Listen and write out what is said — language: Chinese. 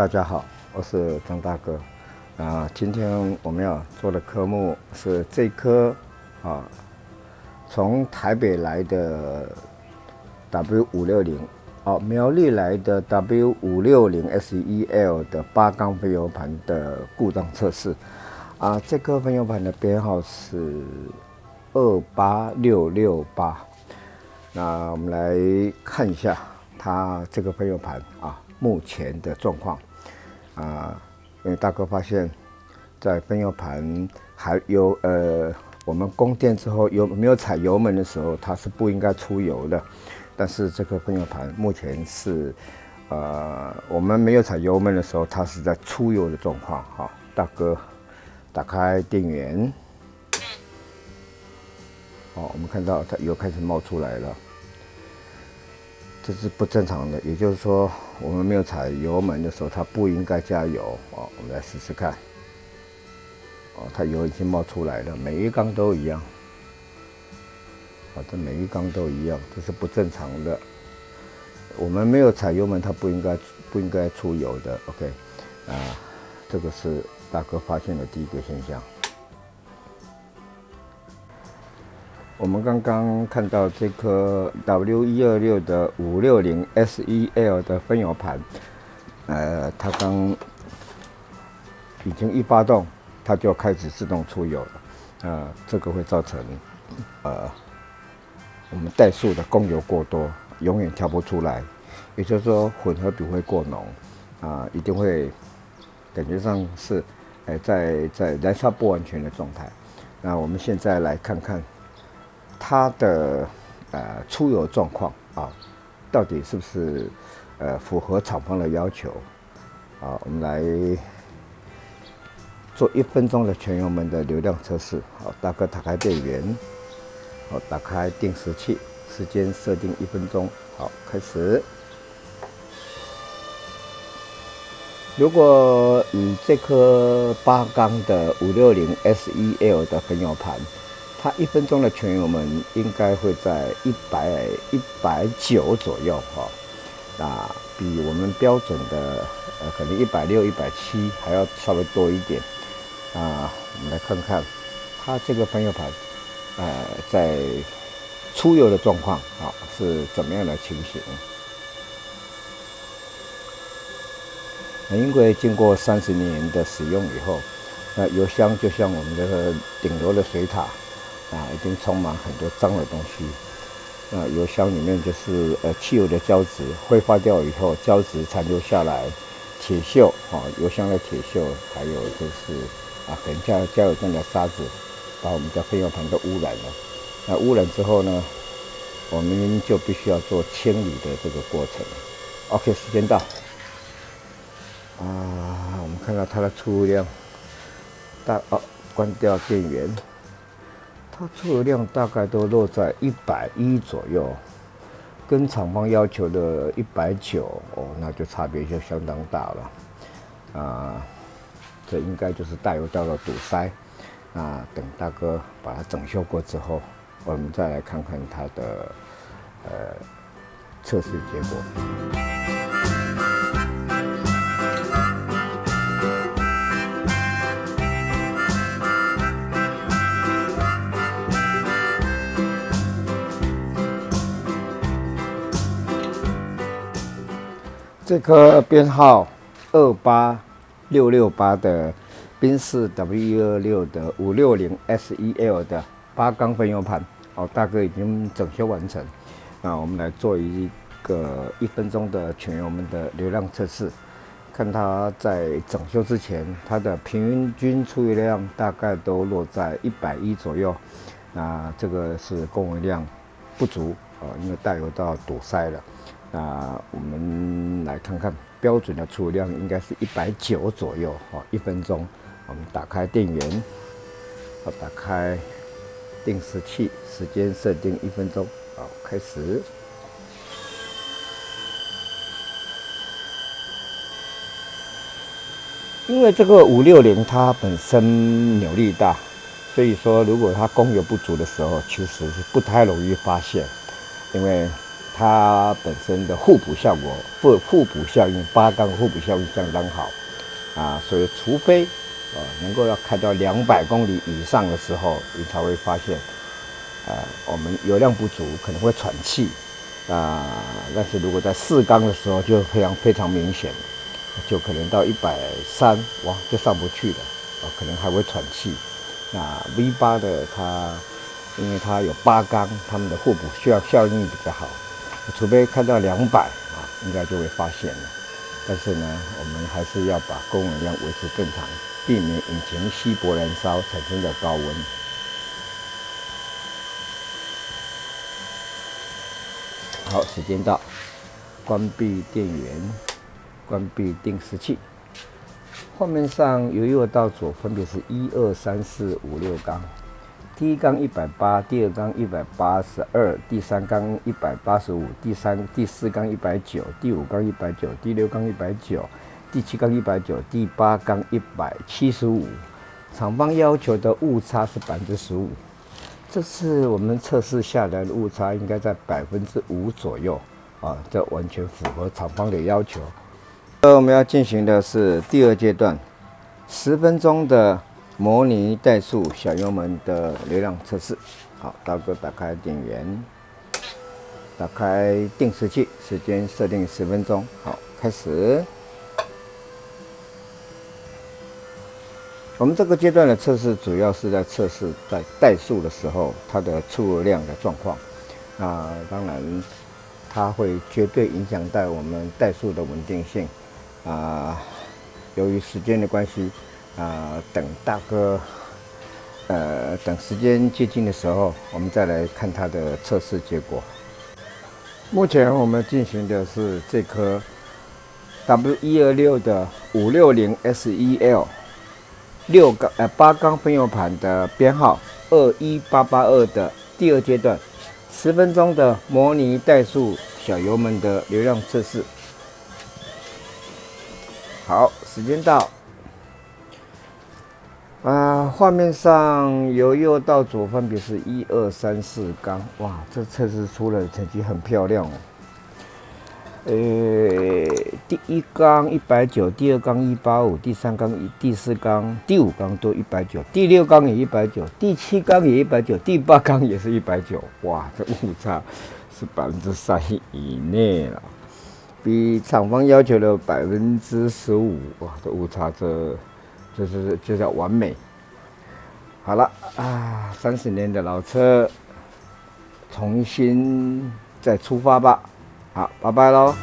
大家好，我是张大哥。今天我们要做的科目是这颗从台北来的 W560，苗栗来的 W560 SEL 的8缸分油盘的故障测试。这颗分油盘的编号是28668。那我们来看一下它这个分油盘目前的状况。因为大哥发现，在分油盘还有我们供电之后没有踩油门的时候，它是不应该出油的。但是这个分油盘目前是我们没有踩油门的时候，它是在出油的状况。大哥打开电源，我们看到它油开始冒出来了。这是不正常的，也就是说，我们没有踩油门的时候，它不应该加油。我们来试试看。它油已经冒出来了，每一缸都一样。这每一缸都一样，这是不正常的。我们没有踩油门，它不应该出油的。OK， 这个是大哥发现的第一个现象。我们刚刚看到这颗 W126的560 SEL 的分油盘，它刚已经一发动，它就开始自动出油了。这个会造成我们怠速的供油过多，永远调不出来。也就是说，混合比会过浓，一定会感觉上是在燃烧不完全的状态。那我们现在来看看它的出油状况到底是不是符合厂方的要求？我们来做1分钟的全油门的流量测试。大哥打开电源，打开定时器，时间设定1分钟。好，开始。如果以这颗8缸的560 SEL 的分油盘，它1分钟的全油门应该会在190左右比我们标准的可能160、170还要稍微多一点。我们来看看它这个分油盘在出油的状况是怎么样的情形。因为经过30年的使用以后，油箱就像我们的顶楼的水塔已经充满很多脏的东西。油箱里面就是汽油的胶质挥发掉以后，胶质残留下来，铁锈油箱的铁锈，还有就是可能加油站的沙子，把我们的分油盘都污染了。那污染之后呢，我们就必须要做清理的这个过程。OK， 时间到。我们看到它的出油量，关掉电源。它出油量大概都落在110左右，跟厂方要求的190那就差别就相当大了。这应该就是大油道的堵塞。等大哥把它整修过之后，我们再来看看它的测试结果。这颗编号28668的宾士 W126的560 SEL 的8缸分油盘，大哥已经整修完成。我们来做一个1分钟的全油门的流量测试，看它在整修之前，它的平均出油量大概都落在110左右。这个是供油量不足因为大油道堵塞了。我们来看看标准的出油量应该是190左右1分钟。我们打开电源，打开定时器，时间设定1分钟。开始。因为这个560它本身扭力大，所以说如果它供油不足的时候，其实是不太容易发现，因为它本身的互补效果，互补效应，八缸互补效应相当好啊，所以除非能够要开到200公里以上的时候，你才会发现，我们油量不足，可能会喘气但是如果在4缸的时候，就非常明显，就可能到130，哇，就上不去了，可能还会喘气。那 V8 的它，因为它有8缸，它们的互补效应比较好，除非开到200应该就会发现了。但是呢，我们还是要把供油量维持正常，避免引擎稀薄燃烧产生的高温。好，时间到，关闭电源，关闭定时器。画面上由右到左分别是1、2、3、4、5、6缸。第一缸180，第二缸182，第三缸185，第四缸190，第五缸190，第六缸190，第七缸190，第八缸175。厂方要求的误差是15%，这次我们测试下来的误差应该在5%左右这完全符合厂方的要求。我们要进行的是第2阶段，10分钟的模拟怠速小油门的流量测试。好，大哥打开电源，打开定时器，时间设定10分钟。好，开始。我们这个阶段的测试主要是在测试在怠速的时候它的出油量的状况。当然它会绝对影响到我们怠速的稳定性。由于时间的关系，等大哥，等时间接近的时候，我们再来看它的测试结果。目前我们进行的是这颗 W126的560 SEL 8缸分油盘的编号21882的第2阶段10分钟的模拟怠速小油门的流量测试。好，时间到。画面上由右到左分别是1、2、3、4缸。哇，这测试出来的成绩很漂亮哦。第一缸190，第二缸185，第三缸、第四缸、第五缸都190，第六缸也190，第七缸也190，第八缸也是190。哇，这误差是3%以内了，比厂方要求的15%。哇，这误差这叫完美。好了30年的老车，重新再出发吧。好，拜拜喽。